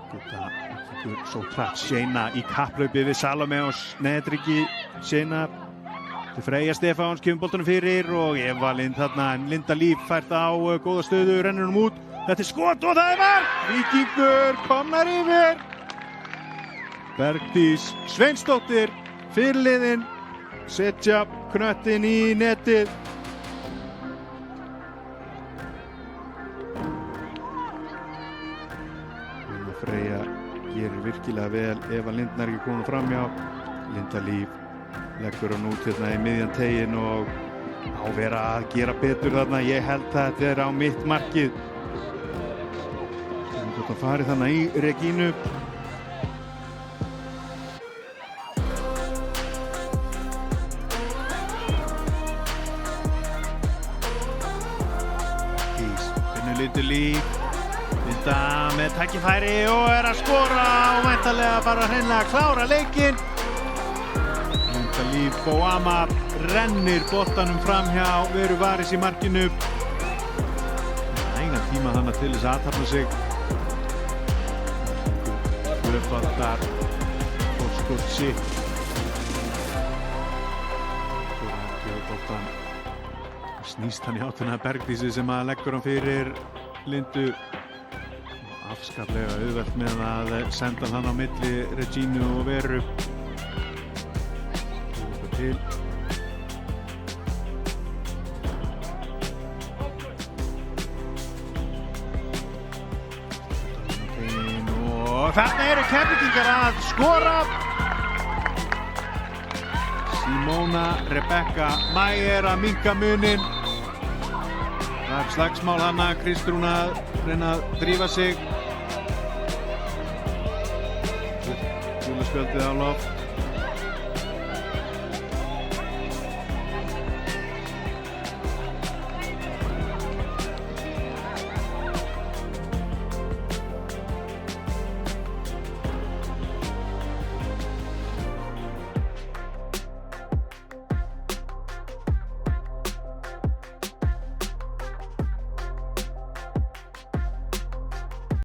Gutta kíkur svo hratt Shayna í kapplaupi við Salome og Nedriki. Shayna til Freyja Stefáns, kemur boltanum fyrir og Eva Lind þarna, en Linda Líf fært á góða stöðu, rennur hún út. Þetta skot og það mark! Víkingur komnar yfir. Bergdís Sveinsdóttir, fyrirliðin, setja knöttinn í netið. Freyja gerir virkilega vel, Eva Lind ekki komin framhjá. Linda Líf leggur hann út hérna í miðjan teginn og á vera að gera betur þarna. Ég held að þetta er á mitt markið. Það farið þarna í Regínu. Finnur Lindu Líf. Linda með tækifæri og er að skora og væntanlega bara hreinlega klára leikinn. Linda Líf Boama rennir boltanum framhjá Veru Varis í markinu. Engan tíma þannig til þess að athafna sig. Tvöfaldar fórskot sitt. Boltan snýst hann í áttina Bergdísi sem að leggur hann fyrir Lindu. Afskaplega auðvelt með að senda hann á milli Regínu og Veru. Til. Og þarna eru Keflvíkingar að skora. Simona Rebekka Mæger að minnka munin. Það er slagsmál hana, Kristrún að reyna að drífa sig. Gula spjaldið á loft.